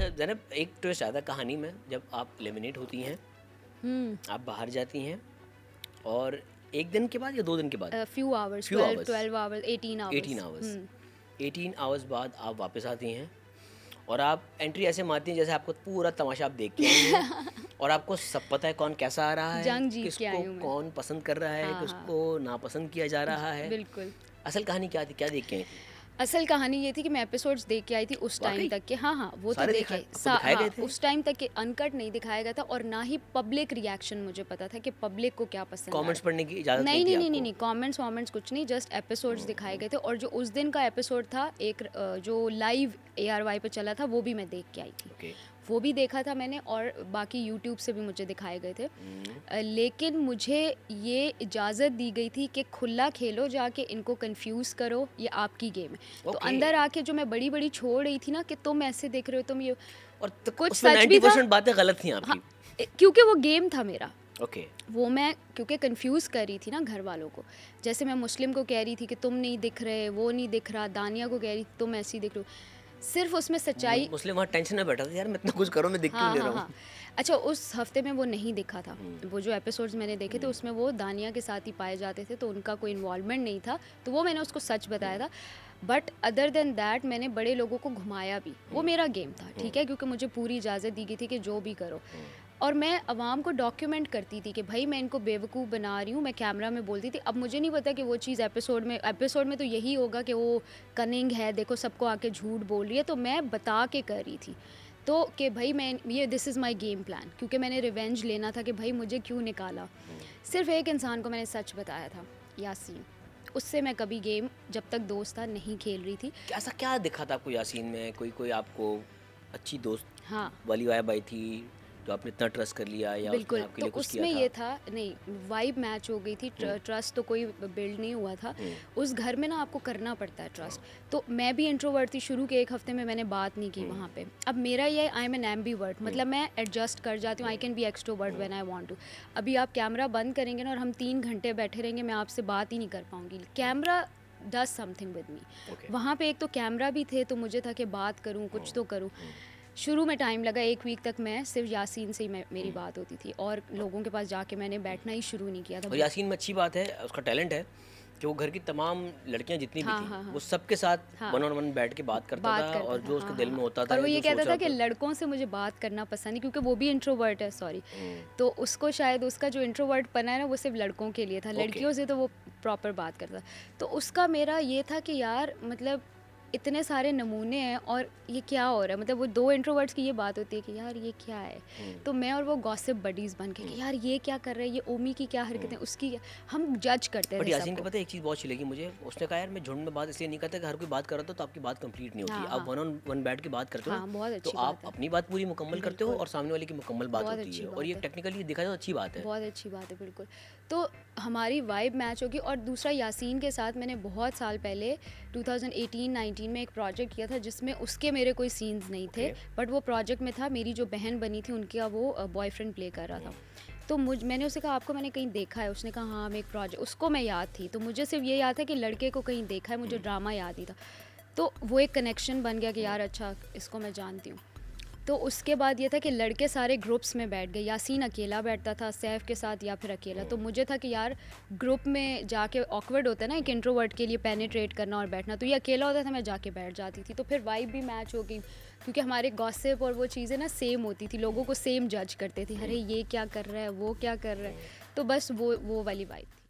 अच्छा ज़ैनब, एक ट्विस्ट आता है कहानी में, जब आप एलिमिनेट होती हैं, आप बाहर जाती हैं, और एक दिन के बाद या 2 दिन के बाद, few hours, Few hours. 12 hours, 18 18 hours. Hours 18 hours बाद आप वापस आती हैं, और आप एंट्री ऐसे मारती हैं जैसे आपको पूरा तमाशा आप देख के आई हैं और आपको सब पता है कौन कैसा आ रहा है, जंग जीत के किसको आई हूँ मैं। कौन पसंद कर रहा है, हाँ, किसको नापसंद किया जा रहा है। बिल्कुल। असल कहानी क्या थी, क्या देख के आई थी? असल कहानी ये थी कि मैं एपिसोड्स देख के आई थी उस टाइम वाकई? तक के। हाँ, वो तो सारे देखे आपको दिखाए गए थे? उस टाइम तक के अनकट नहीं दिखाया गया था, और ना ही पब्लिक रिएक्शन मुझे पता था कि पब्लिक को क्या पसंद कमेंट्स आया। पढ़ने की इजाज़त नहीं नहीं थी नहीं नहीं आपको? नहीं नहीं, कमेंट्स वमेंट्स कुछ नहीं, जस्ट एपिसोड्स दिखाए गए थे। और जो उस दिन का एपिसोड था एक जो लाइव ARY पे चला था, वो भी मैं देख के आई थी। ओके। वो भी देखा था मैंने, और बाकी यूट्यूब से भी मुझे दिखाए गए थे। लेकिन मुझे ये इजाज़त दी गई थी कि खुला खेलो, जाके इनको कंफ्यूज करो, ये आपकी गेम है। तो Okay. अंदर आके जो मैं बड़ी बड़ी छोड़ रही थी ना कि तुम ऐसे देख रहे हो, तुम ये, और कुछ उसमें सच भी था। 90% बातें गलत थी आपकी। हाँ, क्योंकि वो गेम था मेरा। ओके। वो मैं क्योंकि कंफ्यूज कर रही थी ना घर वालों को। जैसे मैं मुस्लिम को कह रही थी कि तुम नहीं दिख रहे, वो नहीं दिख रहा, दानिया को कह रही थी तुम ऐसी दिख रहे हो। सिर्फ उसमें सच्चाई। मुस्लिम वहाँ टेंशन में बैठा था, यार मैं इतना कुछ करूँ, मैं दिख क्यों हाँ नहीं हाँ रहा हाँ। हूँ। अच्छा, उस हफ्ते में वो नहीं दिखा था। वो जो एपिसोड्स मैंने देखे थे उसमें वो दानिया के साथ ही पाए जाते थे, तो उनका कोई इन्वॉल्वमेंट नहीं था, तो वो मैंने उसको सच बताया था। बट अदर देन दैट मैंने बड़े लोगों को घुमाया भी, वो मेरा गेम था, ठीक है, क्योंकि मुझे पूरी इजाज़त दी गई थी कि जो भी करो। और मैं अवाम को डॉक्यूमेंट करती थी कि भाई मैं इनको बेवकूफ़ बना रही हूँ, मैं कैमरा में बोलती थी। अब मुझे नहीं पता कि वो चीज़ एपिसोड में तो यही होगा कि वो कनिंग है, देखो सबको आके झूठ बोल रही है, तो मैं बता के कर रही थी। तो कि भाई मैं ये this is my game plan, क्योंकि मैंने रिवेंज लेना था कि भाई मुझे क्यों निकाला। सिर्फ एक इंसान को मैंने सच बताया था, यासीन। उससे मैं कभी गेम, जब तक दोस्त था, नहीं खेल रही थी। ऐसा क्या दिखा था आपको यासीन में? कोई आपको अच्छी दोस्त हाँ वाली वाइब आई थी जो आपने इतना ट्रस्ट कर लिया, या उसने बिल्कुल। आपके तो लिए कुछ किया उसमें था? ये था, नहीं वाइब मैच हो गई थी, ट्रस्ट तो कोई बिल्ड नहीं हुआ था। उस घर में ना आपको करना पड़ता है ट्रस्ट। तो मैं भी इंट्रोवर्ट थी शुरू के 1 हफ्ते में, मैंने बात नहीं की वहाँ पे। अब मेरा ये, आई एम एन एम्बीवर्ट, मतलब मैं एडजस्ट कर जाती हूँ, I can be extrovert when I want to. अभी आप कैमरा बंद करेंगे ना और हम 3 घंटे बैठे रहेंगे, मैं आपसे बात ही नहीं कर पाऊँगी। Camera does something with me. Okay. वहाँ पे एक तो कैमरा भी थे, तो मुझे था कि बात करूँ, कुछ तो करूँ। शुरू में टाइम लगा, 1 वीक तक मैं सिर्फ यासीन से ही मेरी बात होती थी, और लोगों के पास जाके मैंने बैठना ही शुरू नहीं किया था। और यासीन में अच्छी बात है, उसका टैलेंट है कि वो घर की तमाम लड़कियां जितनी भी हाँ, थी, हाँ, हाँ। वो सबके साथ हाँ। 1 on 1 बैठ के बात करता बात था, करता और था, जो उसके हाँ, दिल हाँ, में होता हाँ। था, और वो या ये जो कहता सोच था रहा कि लड़कों से मुझे बात करना पसंद नहीं, क्योंकि वो भी इंट्रोवर्ट है, सॉरी। तो उसको शायद उसका जो इंट्रोवर्ट पना है ना, वो सिर्फ लड़कों के लिए था, लड़कियों से तो वो प्रॉपर बात करता। तो उसका मेरा ये था कि यार मतलब इतने सारे नमूने हैं और ये क्या हो रहा है, मतलब वो 2 इंट्रोवर्ट्स की ये बात होती है कि यार ये क्या है। तो मैं और वो गॉसिप बडीज़ बन के कि यार ये क्या कर रहा है, ये ओमी की क्या हरकतें, उसकी क्या, हम जज करते बट थे यासीन को सबको। पता है एक चीज़ बहुत अच्छी लगी मुझे, उसने कहा यार मैं झुंड में बात इसलिए नहीं करता कि हर कोई बात कर रहा था तो आपकी बात कंप्लीट नहीं होती। हाँ, आप हाँ। 1 on 1 बैठ के बात करते हो हाँ, बहुत तो अच्छी आप बात है। अपनी बात पूरी मुकम्मल करते हो बिल्कुल। और सामने वाले की मुकम्मल बात बहुत होती अच्छी है, और बात ये है। टेक्निकली देखा जाए तो अच्छी बात है। बहुत अच्छी बात है, बिल्कुल। तो हमारी वाइब मैच होगी। और दूसरा, यासीन के साथ मैंने बहुत साल पहले 2018-19 में एक प्रोजेक्ट किया था, जिसमें उसके मेरे कोई सीन्स नहीं थे। Okay. बट वो प्रोजेक्ट में था, मेरी जो बहन बनी थी उनका वो बॉयफ्रेंड प्ले कर रहा था। तो मैंने उससे कहा आपको मैंने कहीं देखा है, उसने कहा हाँ, मैं एक प्रोजेक्ट, उसको मैं याद थी, तो मुझे सिर्फ ये याद था कि लड़के को कहीं देखा है, मुझे ड्रामा याद ही था। तो वो एक कनेक्शन बन गया कि यार अच्छा, इसको मैं जानती हूँ। तो उसके बाद ये था कि लड़के सारे ग्रुप्स में बैठ गए, यासीन अकेला बैठता था सैफ के साथ या फिर अकेला। तो मुझे था कि यार ग्रुप में जाके ऑकवर्ड होता है ना एक इंट्रोवर्ट के लिए पेनिट्रेट करना और बैठना, तो ये अकेला होता था, मैं जाके बैठ जाती थी। तो फिर वाइब भी मैच हो गई, क्योंकि हमारे गॉसिप और वो चीज़ें ना सेम होती थी, लोगों को सेम जज करते थे, अरे ये क्या कर रहा है, वो क्या कर रहा है। तो बस वो वाली वाइब थी।